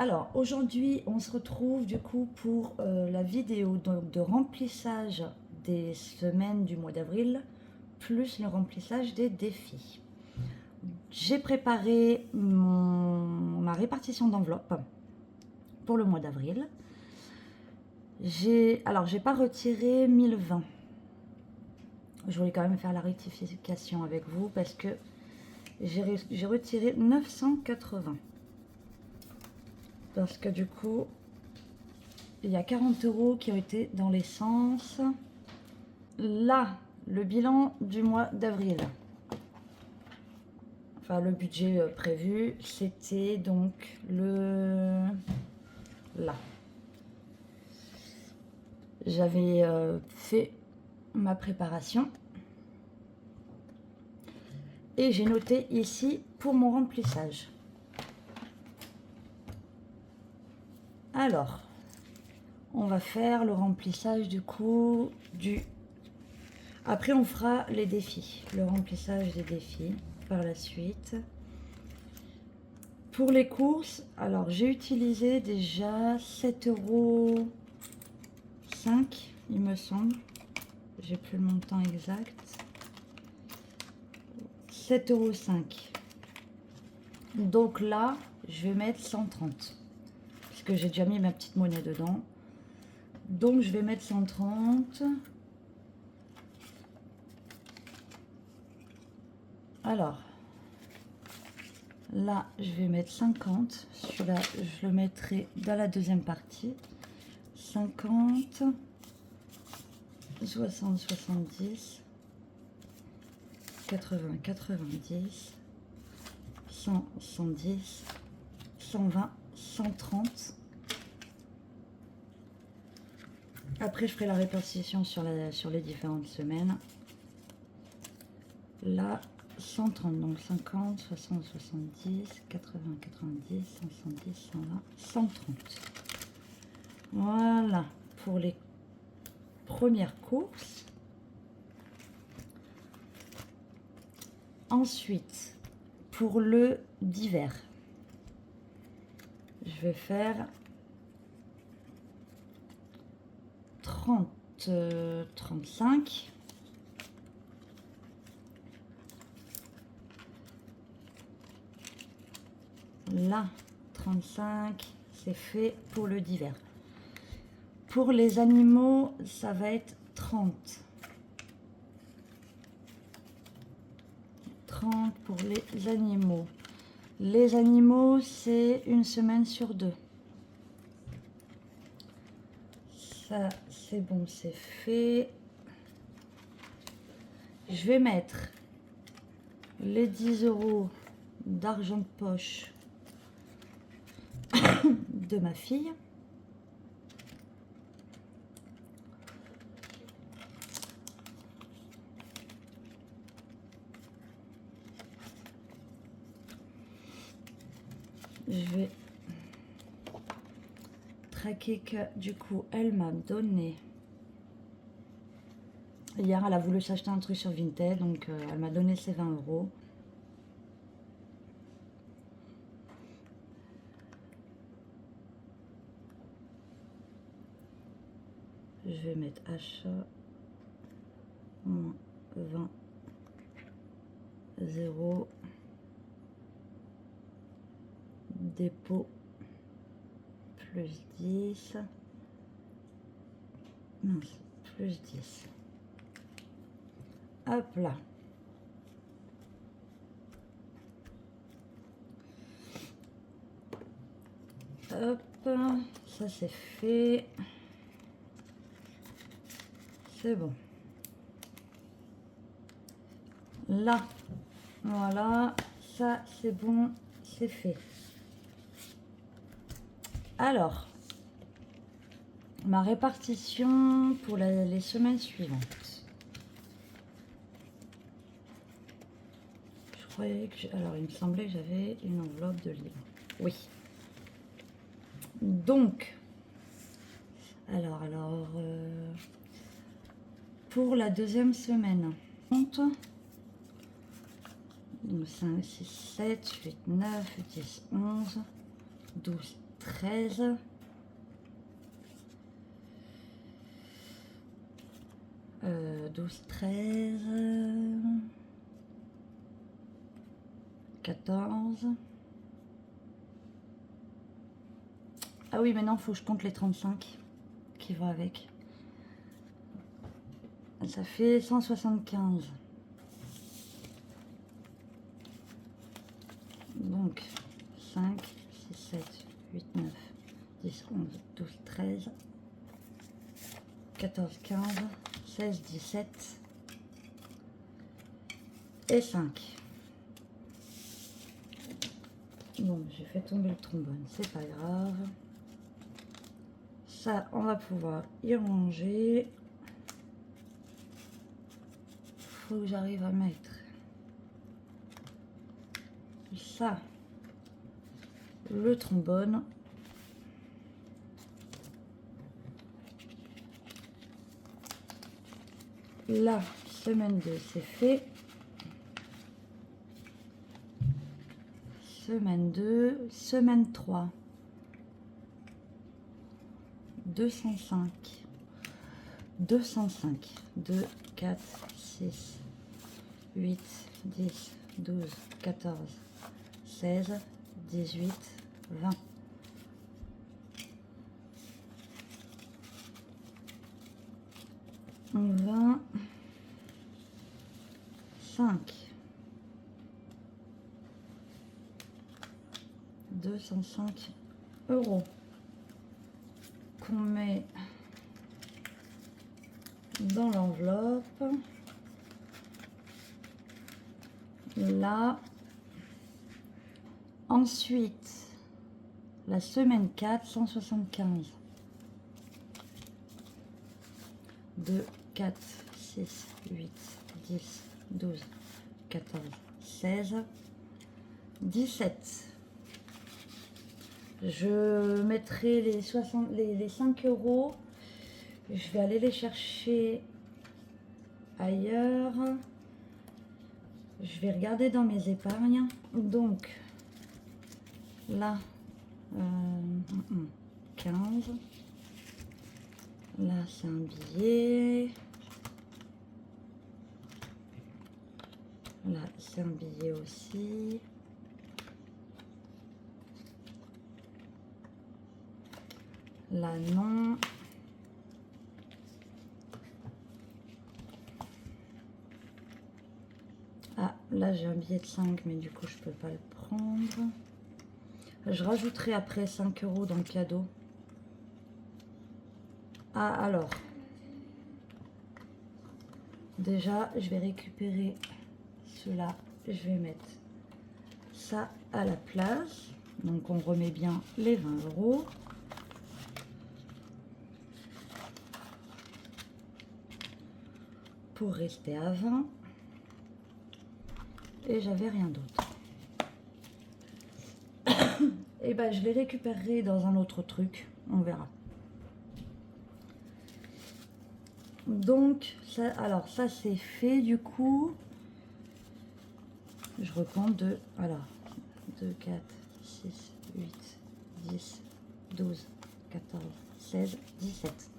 Alors aujourd'hui on se retrouve du coup pour la vidéo donc, de remplissage des semaines du mois d'avril plus le remplissage des défis. J'ai préparé ma répartition d'enveloppes pour le mois d'avril. J'ai pas retiré 1020. Je voulais quand même faire la rectification avec vous parce que j'ai retiré 980. Parce que du coup, il y a 40 € qui ont été dans l'essence. Là, le bilan du mois d'avril. Enfin, le budget prévu, c'était donc là. J'avais fait ma préparation. Et j'ai noté ici pour mon remplissage. Alors, on va faire le remplissage du coup Après, on fera les défis, le remplissage des défis par la suite. Pour les courses, alors j'ai utilisé déjà 7,05 €, il me semble. J'ai plus le montant exact. 7,05 €. Donc là, je vais mettre 130. Que j'ai déjà mis ma petite monnaie dedans, donc je vais mettre 130. Alors là je vais mettre 50, celui-là je le mettrai dans la deuxième partie. 50, 60, 70, 80, 90, 100, 110, 120, 130. Après, je ferai la répartition sur les différentes semaines. Là, 130, donc 50, 60, 70, 80, 90, 110, 120, 130. Voilà, pour les premières courses. Ensuite, pour le d'hiver, je vais faire 30, 35. Là, 35, c'est fait pour le d'hiver. Pour les animaux, ça va être 30. 30 pour les animaux. Les animaux, c'est une semaine sur 2. Ça, c'est bon, c'est fait. Je vais mettre les 10 € d'argent de poche de ma fille. Je vais traquer que du coup elle m'a donné. Hier elle a voulu s'acheter un truc sur Vinted, donc elle m'a donné ses 20 €. Je vais mettre achat moins 20 0 dépôt plus 10 mince, plus 10. Hop là. Hop, ça c'est fait. C'est bon. Là, voilà, ça c'est bon, c'est fait. Alors, ma répartition pour les semaines suivantes. Je croyais que... Alors, il me semblait que j'avais une enveloppe de livres. Oui. Donc, pour la deuxième semaine, 5, 6, 7, 8, 9, 10, 11, 12, 13, 12, 13, 14. Ah oui, maintenant, il faut que je compte les 35 qui vont avec. Ça fait 175. Donc, 5, 6, 7, 8, 9, 10, 11, 12, 13, 14, 15, 16, 17 et 5. Bon, j'ai fait tomber le trombone, c'est pas grave. Ça, on va pouvoir y ranger. Faut que j'arrive à mettre ça, le trombone. La semaine 2, c'est fait. Semaine 2, semaine 3. 205. 205. 2, 4, 6, 8, 10, 12, 14, 16, 18, 20. 20, 5, 205 € qu'on met dans l'enveloppe. Là, ensuite, la semaine 4, 175. 2, 4, 6, 8, 10, 12, 14, 16, 17. Je mettrai les 5 €. Je vais aller les chercher ailleurs. Je vais regarder dans mes épargnes. Donc, là, 15. Là, c'est un billet. Là, c'est un billet aussi. Là, non. Ah, là, j'ai un billet de 5, mais du coup, je peux pas le prendre. Je rajouterai après 5 € dans le cadeau. Ah, alors. Déjà, je vais récupérer cela. Je vais mettre ça à la place. Donc, on remet bien les 20 €. Pour rester à 20. Et j'avais rien d'autre. Et ben, je les récupérerai dans un autre truc. On verra. Donc, ça, alors ça c'est fait du coup. Je recompte de, alors, 2, 4, 6, 8, 10, 12, 14, 16, 17.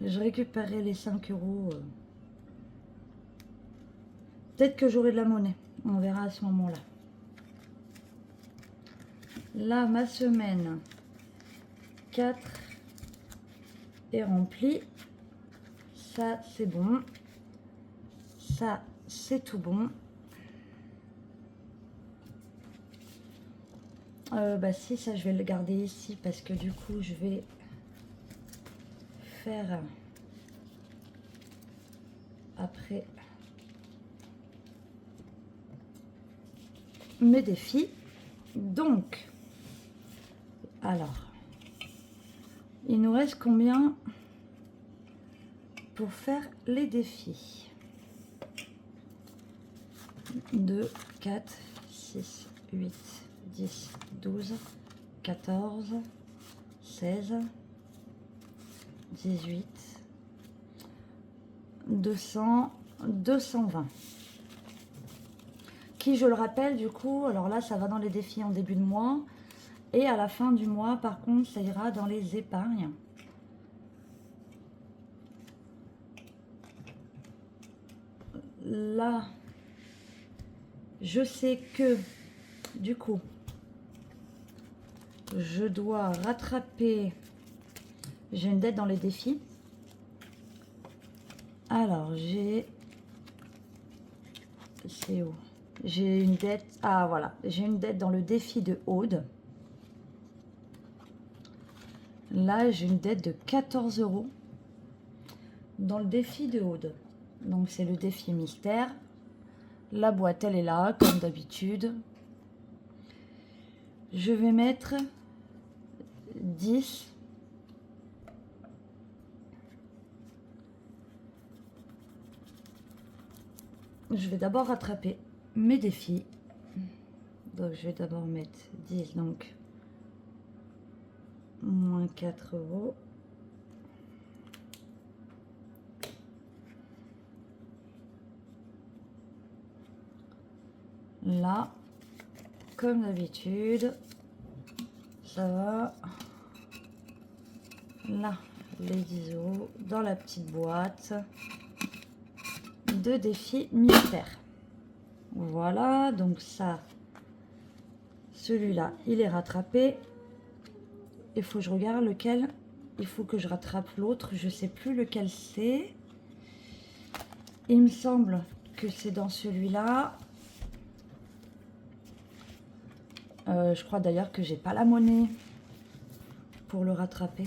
Je récupérerai les 5 €. Peut-être que j'aurai de la monnaie. On verra à ce moment-là. Là, ma semaine 4 est remplie. Ça, c'est bon. Ça, c'est tout bon. Bah si, ça, je vais le garder ici parce que du coup, je vais faire après mes défis. Donc, alors, il nous reste combien pour faire les défis? 2, 4, 6, 8, 10, 12, 14, 16, 18, 200, 220. Qui, je le rappelle, du coup, alors là, ça va dans les défis en début de mois. Et à la fin du mois, par contre, ça ira dans les épargnes. Là, je sais que, du coup, je dois rattraper... J'ai une dette dans les défis. Alors, c'est où? J'ai une dette... Ah, voilà. J'ai une dette dans le défi de Aude. Là, j'ai une dette de 14 € dans le défi de Aude. Donc, c'est le défi mystère. La boîte, elle est là, comme d'habitude. Je vais mettre 10. Je vais d'abord rattraper mes défis. Donc, je vais d'abord mettre 10. Donc, moins 4 €. Là, comme d'habitude, ça va. Là, les 10 € dans la petite boîte de défi mystère. Voilà, donc ça, celui-là, il est rattrapé. Il faut que je regarde lequel. Il faut que je rattrape l'autre. Je sais plus lequel c'est. Il me semble que c'est dans celui-là. Je crois d'ailleurs que j'ai pas la monnaie pour le rattraper.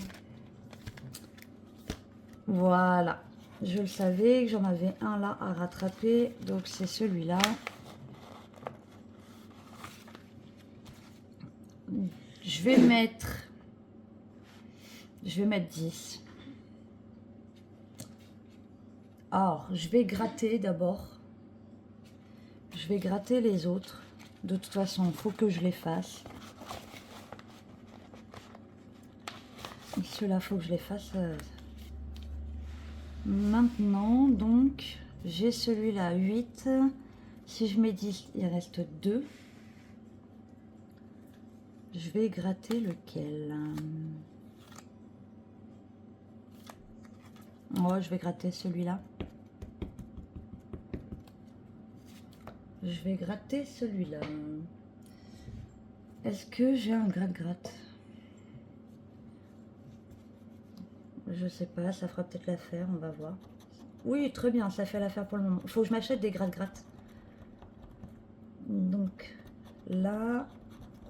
Voilà, je le savais que j'en avais un là à rattraper, donc c'est celui-là. Je vais mettre 10. Alors, je vais gratter d'abord. Je vais gratter les autres. De toute façon, il faut que je les fasse. Ceux-là, il faut que je les fasse maintenant. Donc, j'ai celui-là, 8. Si je mets 10, il reste 2. Je vais gratter lequel? Oh, je vais gratter celui-là. Je vais gratter celui-là. Est-ce que j'ai un gratte-gratte? Je sais pas, ça fera peut-être l'affaire, on va voir. Oui, très bien, ça fait l'affaire pour le moment. Il faut que je m'achète des gratte-gratte. Donc, là,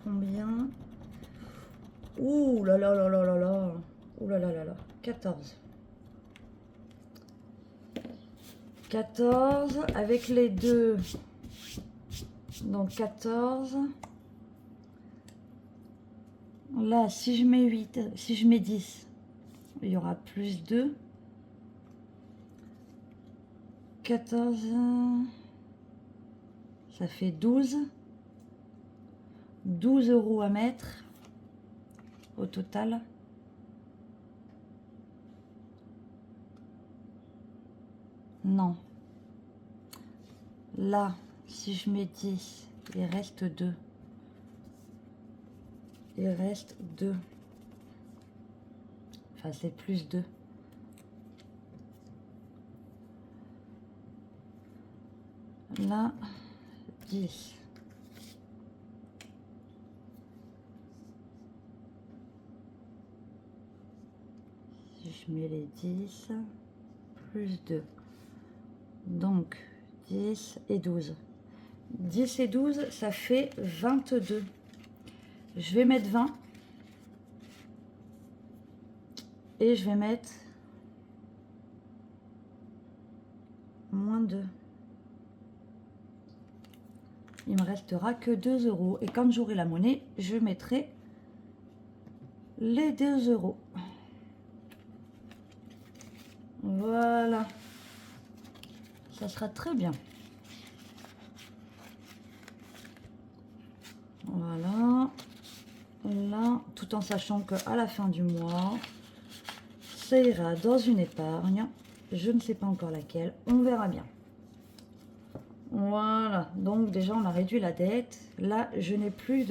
combien? Ouh là là là là là là. Ouh là là là là. 14. 14 avec les deux. Donc 14. Là, si je mets 8, si je mets 10, il y aura plus 2. 14, ça fait 12. 12 € à mettre au total. Non. Là, si je mets 10, il reste 2. Il reste 2. Enfin, c'est plus 2. Là, 10. Si je mets les 10, plus 2. Donc, 10 et 12. 10 et 12, ça fait 22. Je vais mettre 20. Et je vais mettre moins 2. Il me restera que 2 €. Et quand j'aurai la monnaie, je mettrai les 2 €. Voilà. Ça sera très bien. Voilà. Là, tout en sachant qu'à la fin du mois, ça ira dans une épargne. Je ne sais pas encore laquelle. On verra bien. Voilà, donc déjà on a réduit la dette. Là, je n'ai plus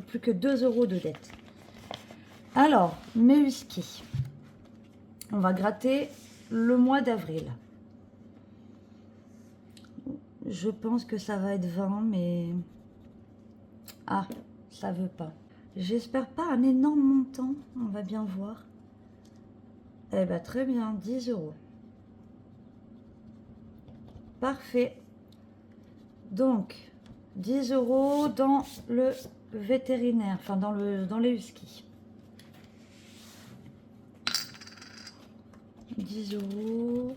plus que 2 euros de dette. Alors, mes whisky. On va gratter le mois d'avril. Je pense que ça va être 20, mais... Ah, ça veut pas. J'espère pas un énorme montant, on va bien voir. Eh bien, très bien, 10 euros. Parfait. Donc, 10 euros dans le vétérinaire, enfin dans les huskies. 10 euros.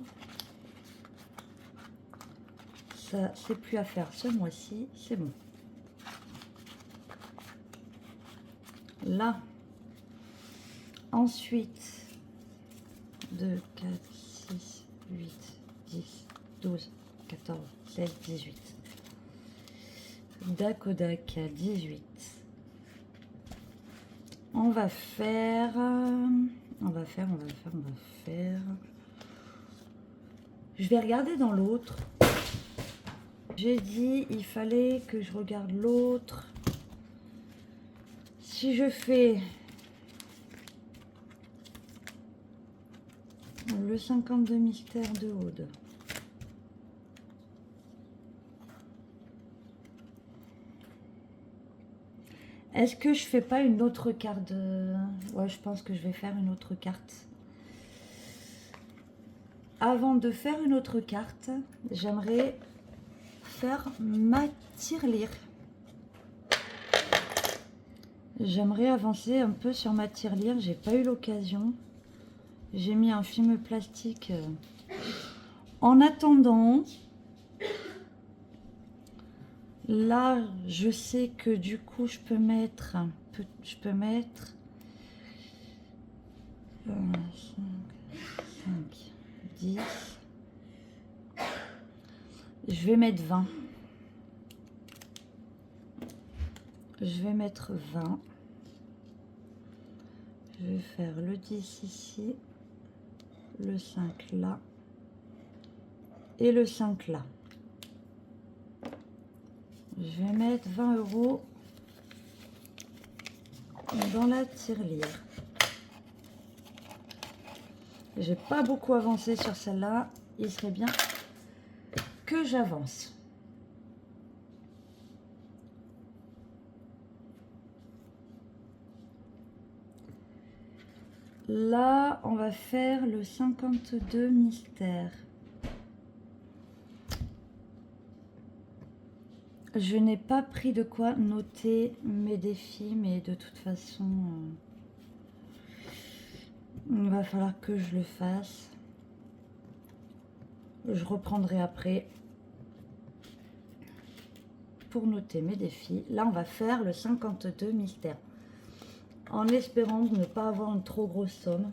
Ça, c'est plus à faire ce mois-ci, c'est bon. Là. Ensuite, 2, 4, 6, 8, 10, 12, 14, 16, 18. Dakodak 18. On va faire. Je vais regarder dans l'autre. J'ai dit, il fallait que je regarde l'autre. Si je fais le 52 mystères de Aude. Est-ce que je fais pas une autre carte de... Ouais, je pense que je vais faire une autre carte. Avant de faire une autre carte, j'aimerais faire ma tirelire. J'aimerais avancer un peu sur ma tirelire. J'ai pas eu l'occasion. J'ai mis un film plastique. En attendant, là, je sais que du coup, je peux mettre 5, 10. Je vais mettre 20. Je vais mettre 20. Je vais faire le 10 ici, le 5 là et le 5 là. Je vais mettre 20 euros dans la tirelire. J'ai pas beaucoup avancé sur celle-là. Il serait bien que j'avance. Là, on va faire le 52 mystères. Je n'ai pas pris de quoi noter mes défis, mais de toute façon, il va falloir que je le fasse. Je reprendrai après pour noter mes défis. Là, on va faire le 52 mystères. En espérant de ne pas avoir une trop grosse somme.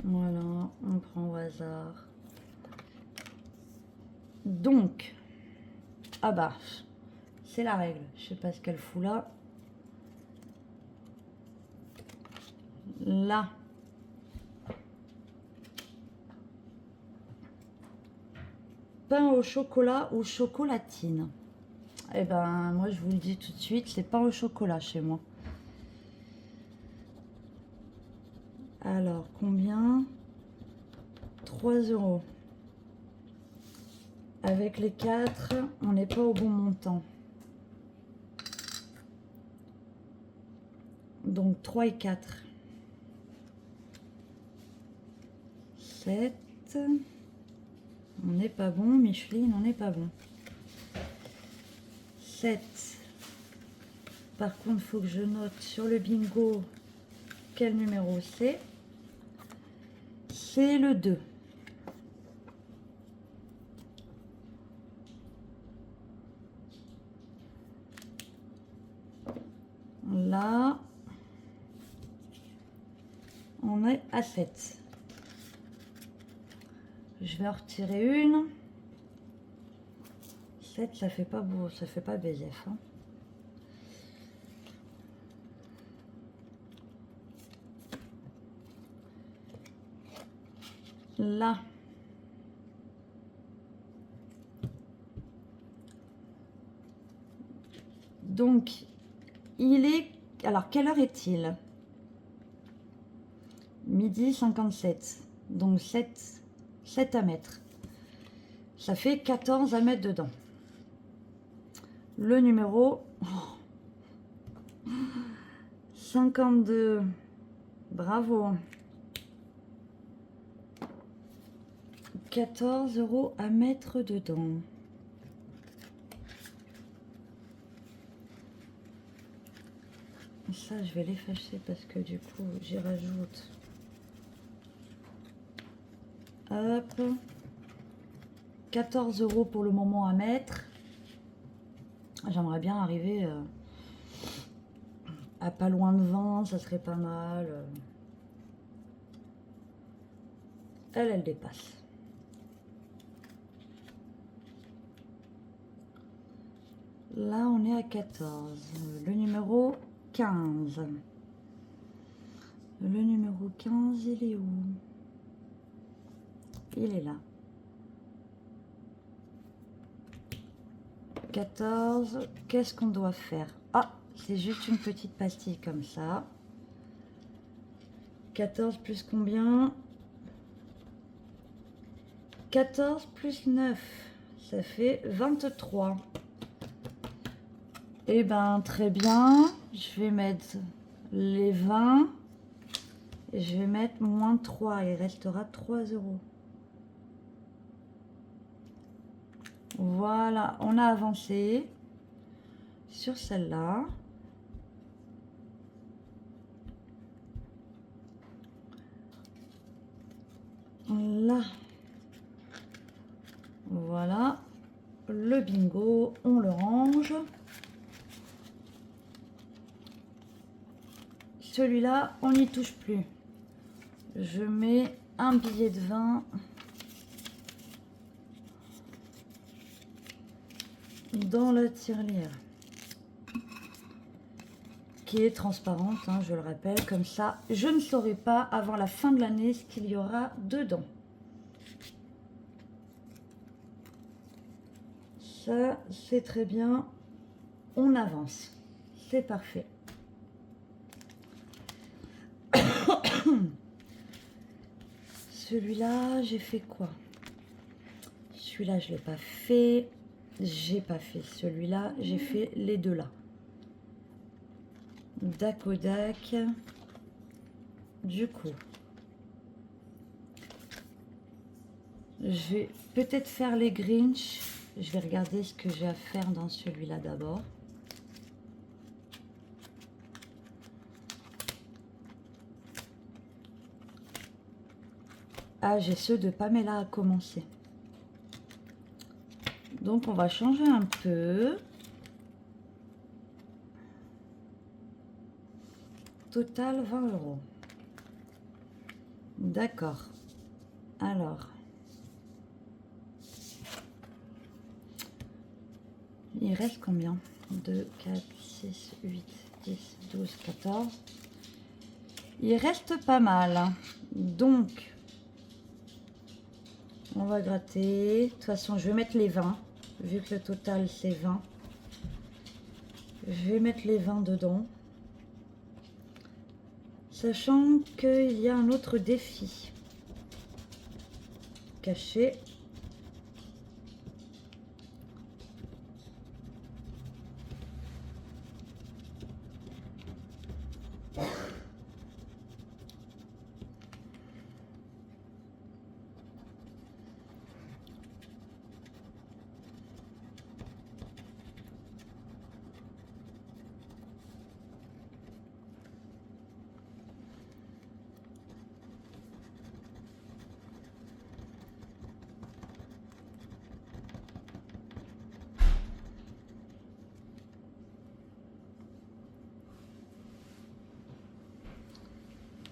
Voilà, on prend au hasard. Donc, ah bah, c'est la règle. Je sais pas ce qu'elle fout là. Là. Pain au chocolat ou chocolatine. Eh ben, moi, je vous le dis tout de suite, c'est pain au chocolat chez moi. Alors, combien? 3 euros. Avec les 4, on n'est pas au bon montant. Donc, 3 et 4. 7. On n'est pas bon. Micheline, on n'est pas bon. 7. Par contre, il faut que je note sur le bingo quel numéro c'est. C'est le 2. Là, on est à 7. Je vais en retirer une. 7, ça fait pas beau, ça fait pas BZF. Hein. Là. Donc, il est... Alors, quelle heure est-il? Midi 57. Donc, 7 à mettre. Ça fait 14 à mettre dedans. Le numéro 52. Bravo. 14 € à mettre dedans. Ça, je vais l'effacer parce que du coup, j'y rajoute. Hop. 14 € pour le moment à mettre. J'aimerais bien arriver à pas loin de 20, ça serait pas mal. Elle dépasse. Là, on est à 14. Le numéro 15. Le numéro 15, il est où? Il est là. 14. Qu'est-ce qu'on doit faire? Ah, c'est juste une petite pastille comme ça. 14 plus combien? 14 plus 9. Ça fait 23. Eh ben, très bien. Je vais mettre les 20. Et je vais mettre moins 3. Il restera 3 €. Voilà, on a avancé sur celle-là. Là. Voilà. Le bingo, on le range. Celui-là, on n'y touche plus. Je mets un billet de 20 dans la tirelire qui est transparente, hein, je le rappelle, comme ça je ne saurai pas avant la fin de l'année ce qu'il y aura dedans. Ça c'est très bien, on avance, c'est parfait. Celui-là j'ai fait quoi? Celui-là je l'ai pas fait, j'ai pas fait celui-là, j'ai fait les deux là. Dakodak. Du coup, je vais peut-être faire les Grinch. Je vais regarder ce que j'ai à faire dans celui-là d'abord. Ah, j'ai ceux de Pamela à commencer. Donc, on va changer un peu. Total 20 €. D'accord. Alors. Il reste combien? 2, 4, 6, 8, 10, 12, 14. Il reste pas mal. Hein. Donc, on va gratter. De toute façon, je vais mettre les 20. Vu que le total, c'est 20. Je vais mettre les 20 dedans. Sachant qu'il y a un autre défi caché.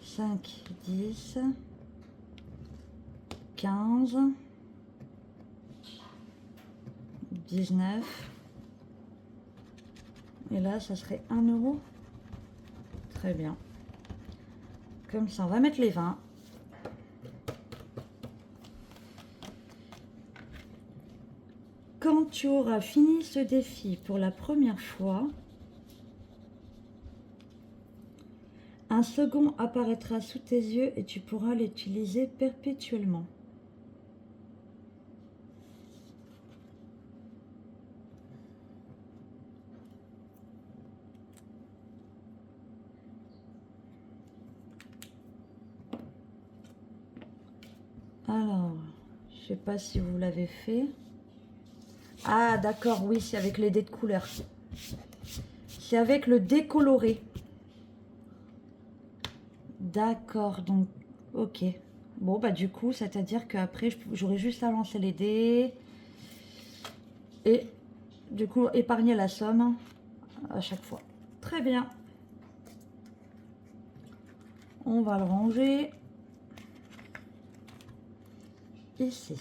Cinq, 10, 15, 19. Et là, ça serait 1 euro. Très bien. Comme ça, on va mettre les 20. Quand tu auras fini ce défi pour la première fois, un second apparaîtra sous tes yeux et tu pourras l'utiliser perpétuellement. Alors, je sais pas si vous l'avez fait. Ah d'accord, oui, c'est avec les dés de couleur. C'est avec le dé coloré. D'accord, donc, ok. Bon, bah du coup, c'est-à-dire qu'après, j'aurai juste à lancer les dés. Et du coup, épargner la somme à chaque fois. Très bien. On va le ranger ici.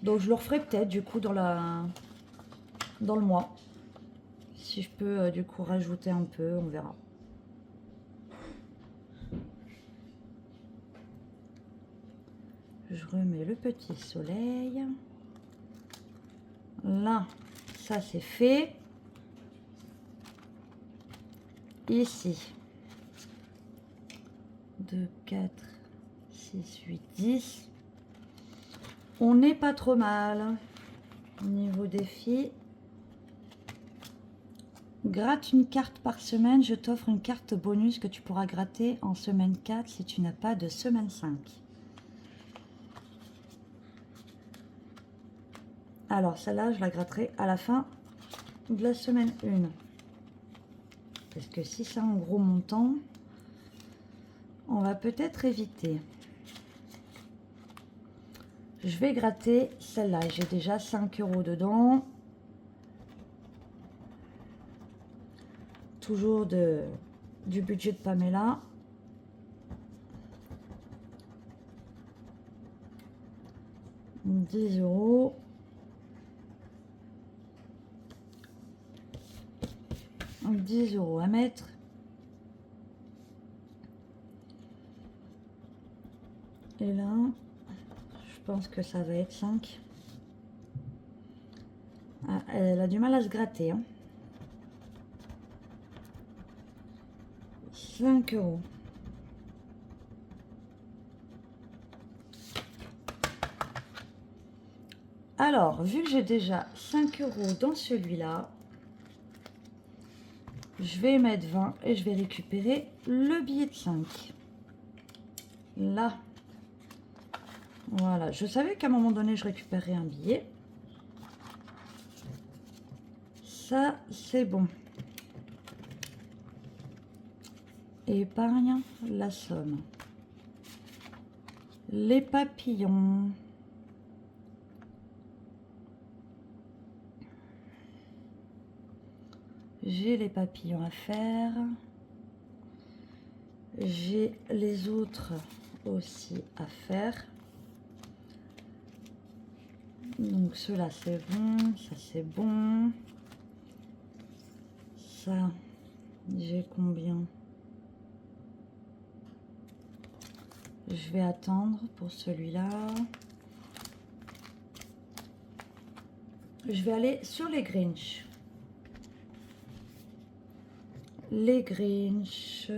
Donc je le referai peut-être du coup dans le mois. Si je peux du coup rajouter un peu, on verra. Je remets le petit soleil. Là, ça c'est fait. Ici. 2, 4, 6, 8, 10. On n'est pas trop mal. Niveau défi. Gratte une carte par semaine. Je t'offre une carte bonus que tu pourras gratter en semaine 4 si tu n'as pas de semaine 5. Alors, celle-là, je la gratterai à la fin de la semaine 1. Parce que si c'est un gros montant, on va peut-être éviter. Je vais gratter celle-là. J'ai déjà 5 euros dedans. Toujours du budget de Pamela. « 10 euros. « 10 euros à mettre. Et là, je pense que ça va être 5. Ah, elle a du mal à se gratter. Hein. 5 euros. Alors, vu que j'ai déjà 5 euros dans celui-là, je vais mettre 20 et je vais récupérer le billet de 5. Là. Voilà. Je savais qu'à un moment donné, je récupérerais un billet. Ça, c'est bon. Épargne la somme. Les papillons. J'ai les papillons à faire. J'ai les autres aussi à faire. Donc ceux-là c'est bon, ça c'est bon. Ça, j'ai combien? Je vais attendre pour celui-là. Je vais aller sur les Grinch. Les Grinch.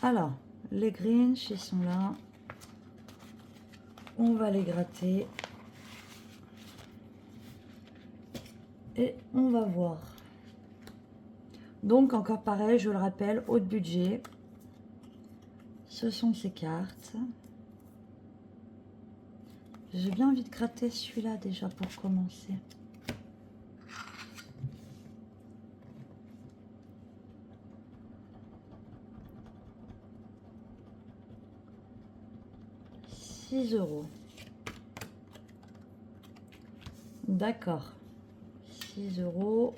Alors, les Grinch, ils sont là. On va les gratter. Et on va voir. Donc, encore pareil, je le rappelle, haut de budget. Ce sont ces cartes. J'ai bien envie de gratter celui-là déjà pour commencer. €6. D'accord. 6 euros.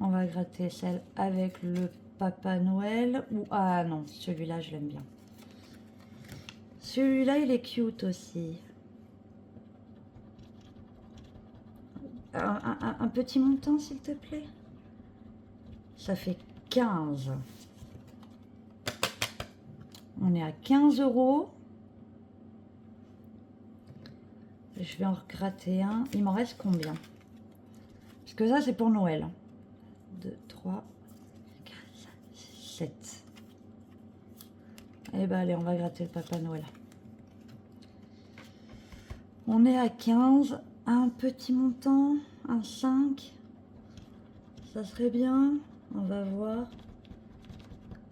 On va gratter celle avec le Papa Noël. Ou ah non, celui-là je l'aime bien. Celui-là, il est cute aussi. Un petit montant, s'il te plaît. Ça fait 15. On est à 15 €. Je vais en gratter un. Il m'en reste combien? Parce que ça, c'est pour Noël. 2, 3, 4, 5, 6, 7. Eh ben allez, on va gratter le Papa Noël. On est à 15. Un petit montant. Un 5. Ça serait bien. On va voir.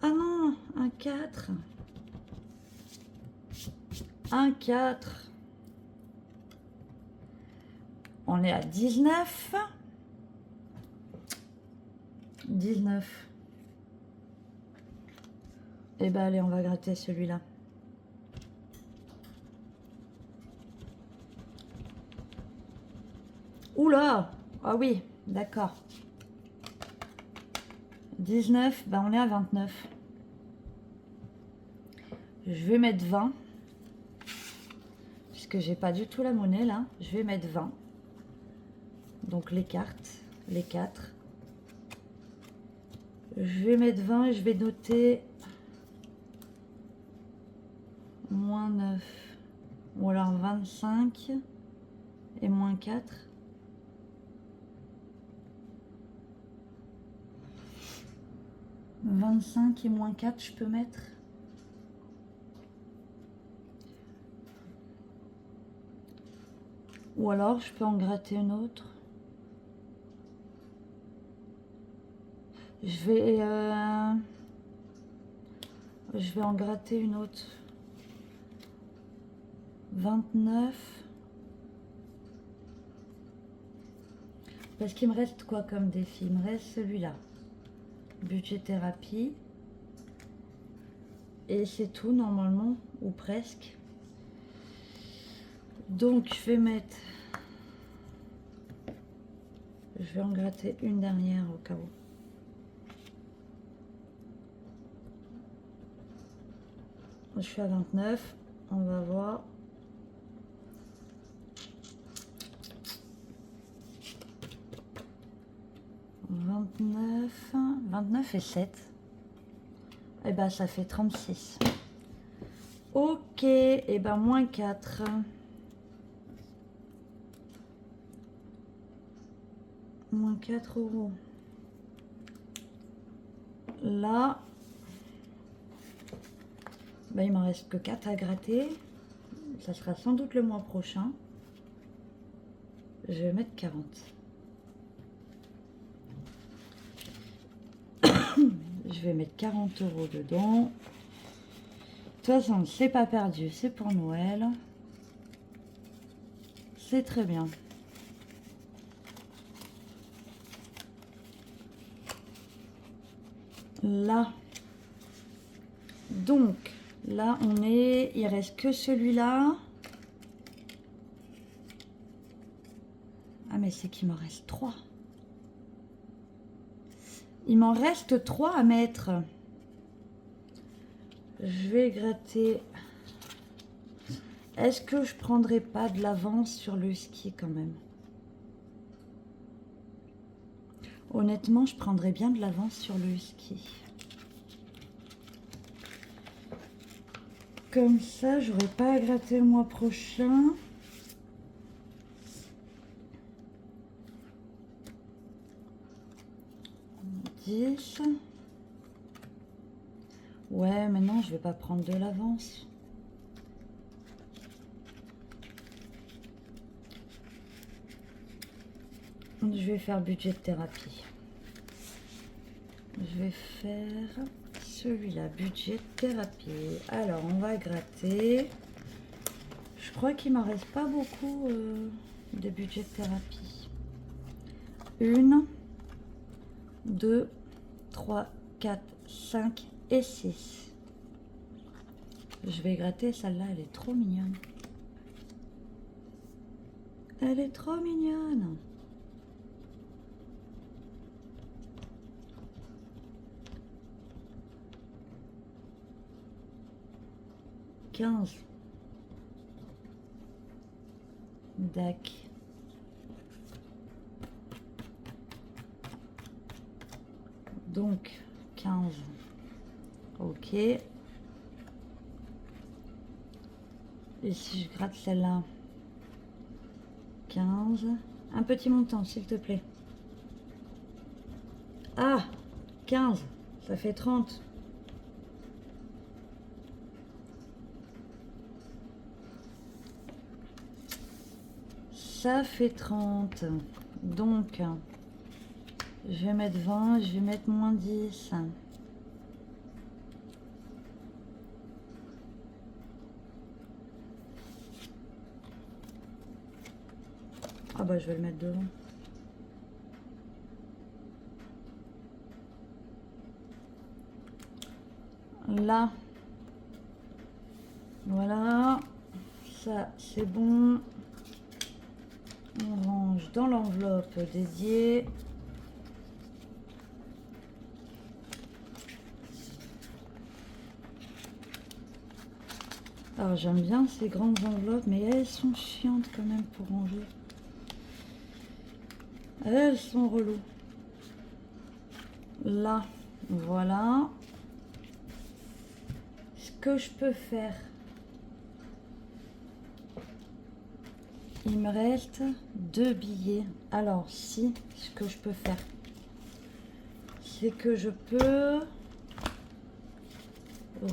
Ah non, un 4. Un 4. On est à 19. 19. Eh ben allez, on va gratter celui-là. Oula! Ah oui, d'accord. 19, ben on est à 29. Je vais mettre 20. Puisque j'ai pas du tout la monnaie là. Je vais mettre 20. Donc les cartes, les 4. Je vais mettre 20 et je vais noter moins 9. Ou alors 25 et moins 4. « 25 et moins 4, je peux mettre. Ou alors, je peux en gratter une autre. Je vais en gratter une autre. 29. Parce qu'il me reste quoi comme défi? Il me reste celui-là. Budget thérapie. Et c'est tout normalement, ou presque. Donc je vais mettre... Je vais en gratter une dernière au cas où. Je suis à 29. On va voir. « 29 et 7. Et ben ça fait 36. Ok, et ben moins 4. Moins 4 €. Là, ben il m'en reste que 4 à gratter. Ça sera sans doute le mois prochain. Je vais mettre 40. Je vais mettre 40 € dedans. De toute façon, c'est pas perdu, c'est pour Noël. C'est très bien. Là. Donc, là, on est... Il reste que celui-là. Ah, mais c'est qu'il m'en reste 3. Il m'en reste 3 à mettre. Je vais gratter. Est-ce que je prendrai pas de l'avance sur le ski quand même? Honnêtement, je prendrais bien de l'avance sur le ski. Comme ça, j'aurai pas à gratter le mois prochain. Ouais, mais non, je vais pas prendre de l'avance. Je vais faire budget de thérapie. Je vais faire celui-là, budget de thérapie. Alors, on va gratter. Je crois qu'il m'en reste pas beaucoup de budget de thérapie. 1, 2, 3, 4, 5 et 6. Je vais gratter celle-là, elle est trop mignonne. Elle est trop mignonne. « 15. Dac. Donc 15. Ok. Et si je gratte celle-là, 15. Un petit montant, s'il te plaît. Ah, 15. Ça fait 30. Ça fait 30. Donc, je vais mettre 20, je vais mettre moins 10. Ah bah je vais le mettre devant. Là. Voilà. Ça c'est bon. On range dans l'enveloppe dédiée. Alors j'aime bien ces grandes enveloppes, mais elles sont chiantes quand même pour ranger. Elles sont reloues. Là, voilà. Ce que je peux faire, il me reste 2 billets. Alors si, ce que je peux faire, c'est que je peux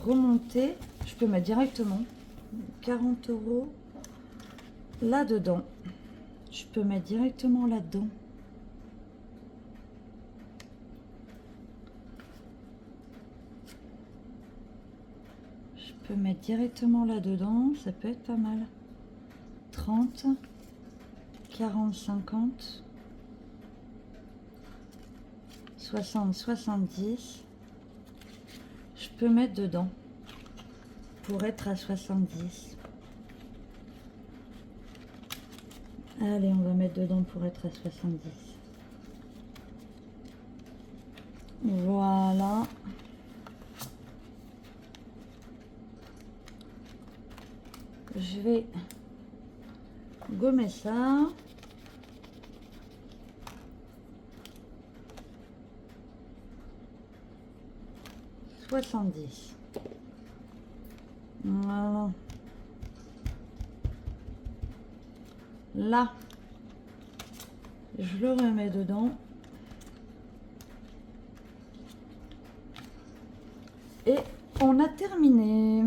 remonter. Je peux mettre directement 40 € là-dedans. Je peux mettre directement là-dedans. Je peux mettre directement là-dedans. Ça peut être pas mal. 30, 40, 50, 60, 70. Je peux mettre dedans pour être à 70. Allez, on va mettre dedans pour être à 70. Voilà. Je vais gommer ça. « 70. Voilà. Là, je le remets dedans. Et on a terminé.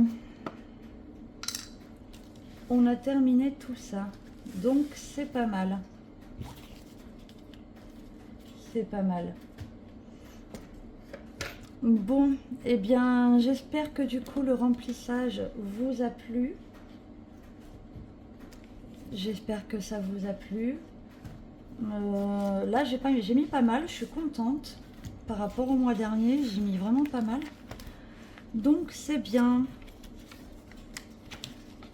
On a terminé tout ça. Donc c'est pas mal. C'est pas mal. Bon, eh bien, j'espère que du coup le remplissage vous a plu. J'espère que ça vous a plu. Là, j'ai mis pas mal. Je suis contente. Par rapport au mois dernier, j'ai mis vraiment pas mal. Donc, c'est bien.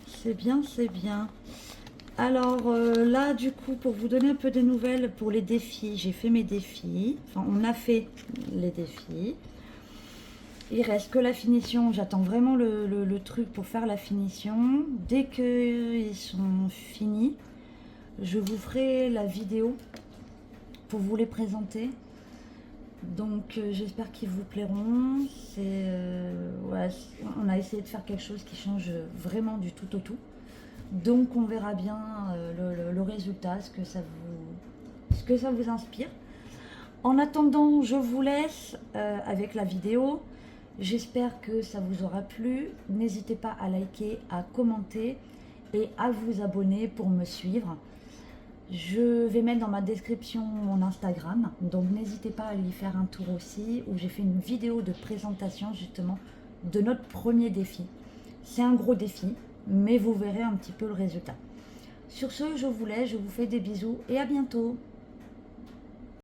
C'est bien, c'est bien. Alors là, du coup, pour vous donner un peu des nouvelles pour les défis, j'ai fait mes défis. Enfin, on a fait les défis. Il reste que la finition. J'attends vraiment le truc pour faire la finition. Dès qu'ils sont finis, je vous ferai la vidéo pour vous les présenter. Donc j'espère qu'ils vous plairont. Ouais, on a essayé de faire quelque chose qui change vraiment du tout au tout. Donc on verra bien le résultat, ce que ça vous inspire. En attendant, je vous laisse avec la vidéo. J'espère que ça vous aura plu. N'hésitez pas à liker, à commenter et à vous abonner pour me suivre. Je vais mettre dans ma description mon Instagram, donc n'hésitez pas à y faire un tour aussi, où j'ai fait une vidéo de présentation justement de notre premier défi. C'est un gros défi, mais vous verrez un petit peu le résultat. Sur ce, je vous laisse, je vous fais des bisous et à bientôt.